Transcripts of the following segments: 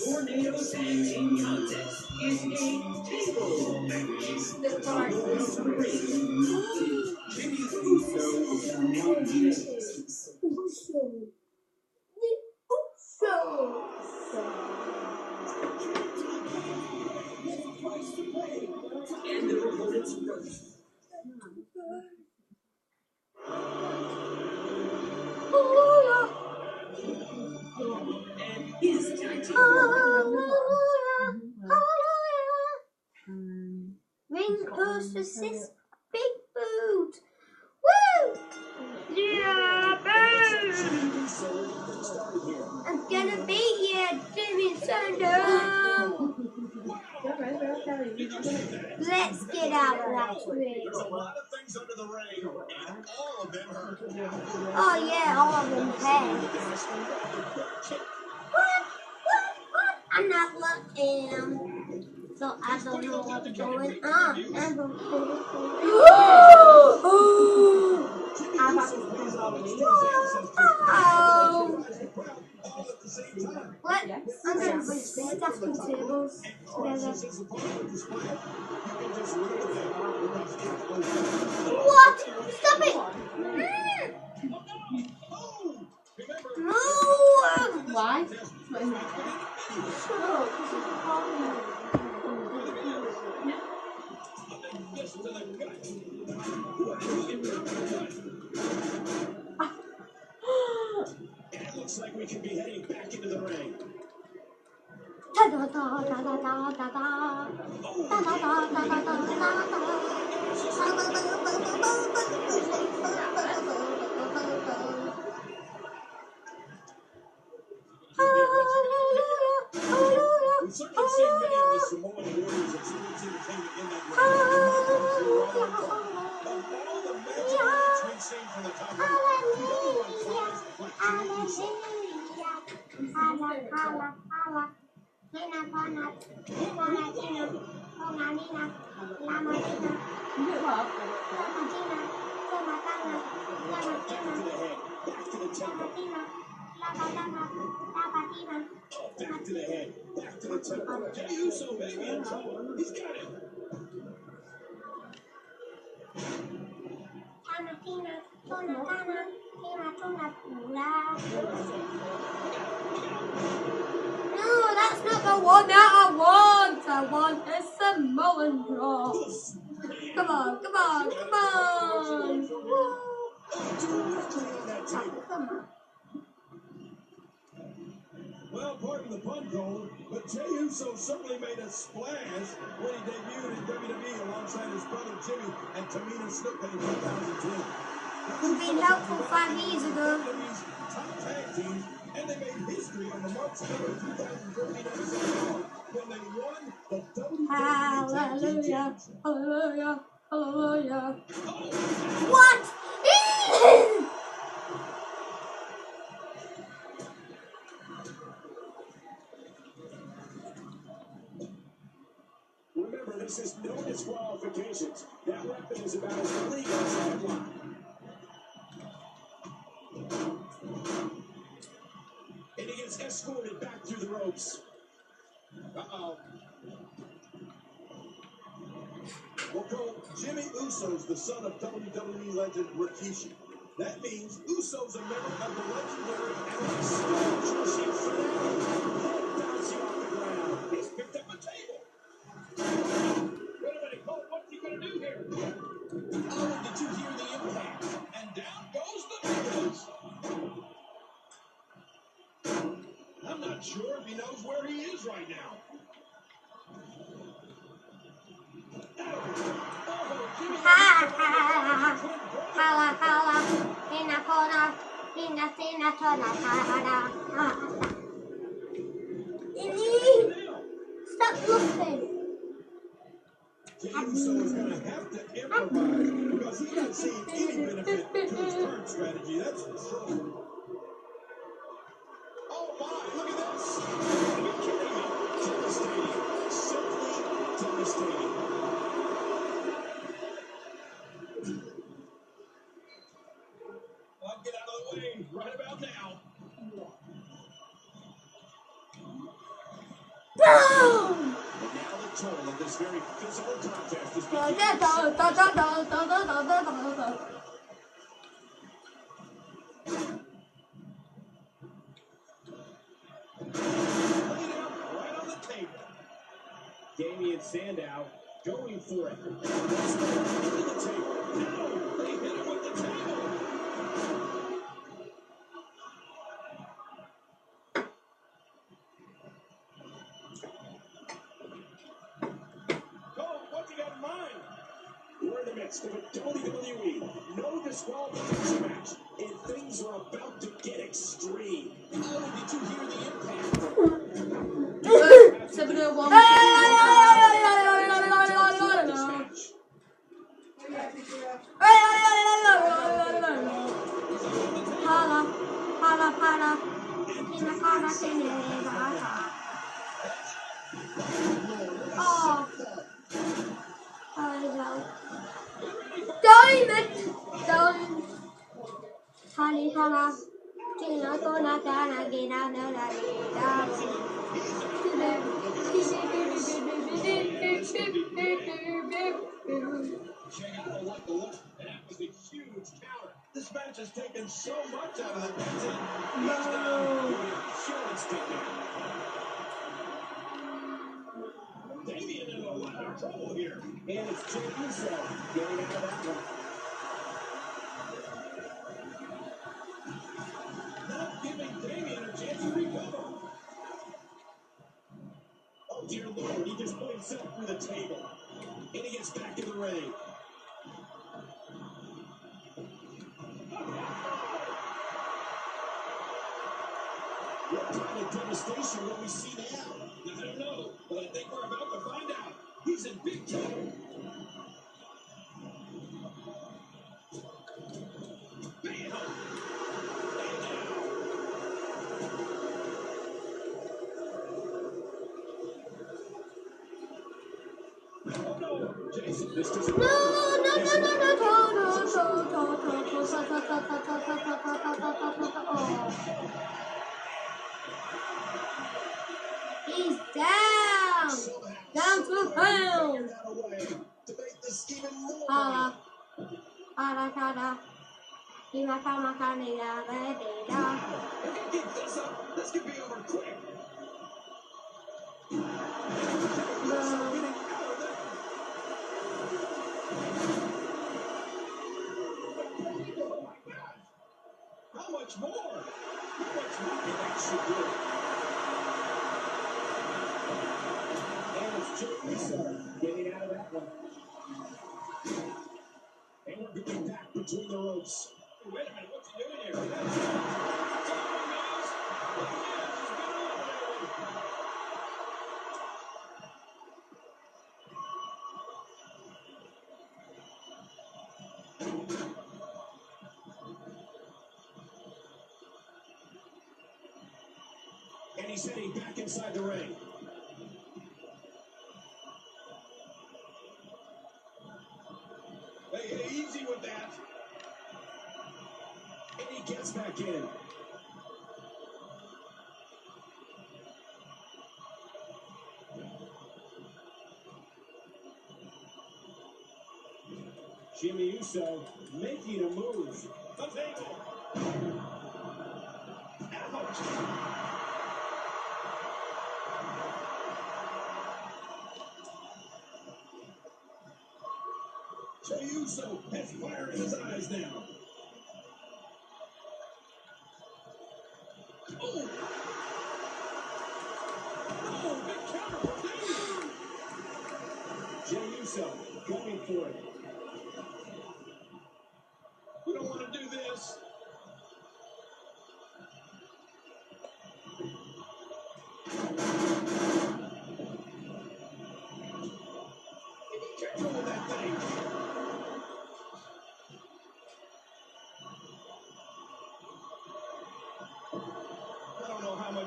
Tornado dancing contest is a table match. The part is Jimmy and their opponents first. And his tag team Ring post assist, big boot. Woo! Yeah, boom! I'm gonna beat you, Jimmy Thunder. Let's get out of that ring. Oh yeah, all of them hurt. What? I'm not looking. So I don't know what's going on. What? I'm going to put stacking tables together. What? Stop it! No! Why? It looks like we could be heading back into the ring. Da da da da da da da da da da da da da da We've certainly seen many of the Samoan warriors experience entertainment in that ring. Of all the matches we've seen from the top rank, no one flies like Jimmy Uso. Back to the head, back to the temple. Jimmy Uso may be in trouble. He's got it. No, that's not the one that I want. I want a Samoan draw. Come on, come on, come on. Come on. Well, pardon the pun, Cole, but Jey Uso certainly made a splash when he debuted in WWE alongside his brother Jimmy and Tamina Snuka in 2010. Would be helpful 5 years ago. WWE's top tag team, and they made history on the March 3rd, 2014 episode when they won the WWE Tag Team Championship. Hallelujah, hallelujah. What? Remember, this is no disqualifications. That weapon is about as illegal as a headlock. And he gets escorted back through the ropes. Uh-oh. Well, Cole, Jimmy Uso's the son of WWE legend Rikishi. That means Uso's a member of the legendary Alex Stone bouncing off the ground. He's picked up a table. Wait a minute, Cole, what's he going to do here? Oh, did you hear the impact? And down goes the tables. I'm not sure if he knows where he is right now. holla, holla, in the corner, in the corner, holla. Stop looking. Jey Uso is going to have to improvise because he's not seeing any benefit to his current strategy, that's for sure. Oh my, look at this. Are you kidding me? Devastating. Simply devastating. I'll get out of the way right about now. Boom! And now the toll of this very physical contest is beginning. Right on the table. Damian Sandow going for it. Into the table. No! They hit him with the table. What you got in mind? We're in the midst of a WWE no disqualification match, and things are about to get extreme. Oh, did you hear the impact? Holla, holla, holla, in the corner, oh, diamond, honey, holla, Gina, gonna get out of That was a huge counter. This match has taken so much out of the match. He's down with insurance ticket. Damian in a lot of trouble here. And it's Jey Uso getting out of that one. Not giving Damian a chance to recover. Oh, dear Lord, he just put himself through the table. And he gets back in the ring. What kind of devastation will we see now? I don't know, but I think we're about to find out. He's in big trouble. Bam! Oh no, Jason, this doesn't no. He's down to the ground. Holla, holla, holla. This could be over quick. How much more? How much more can that should do? And it's Jey Uso getting out of that one. And we're getting back between the ropes. Wait a minute, what's he doing here? And he's heading back inside the ring. Hey, easy with that. And he gets back in. Jimmy Uso making a move. The table. Ouch. Jey Uso has fire in his eyes now. Oh! Oh, big counter from Damian. Jey Uso going for it.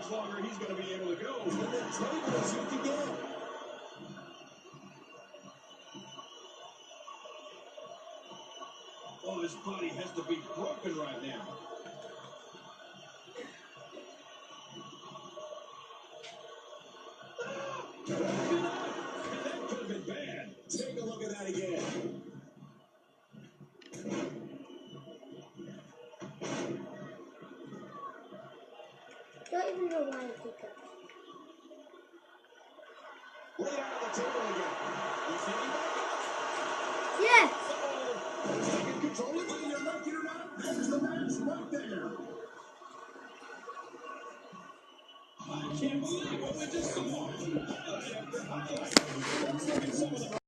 much longer he's going to be able to go. And the table is hooked again. Oh, his body has to be broken right now. That could have been bad. Take a look at that again. Don't even know why I did that. Lay it out on the table again. He's hitting back up. Yes! Uh-oh. Taking control of it. You're like it or not, there's the match right there. I can't believe what we just saw. Highlight after highlight. Let's look at some of the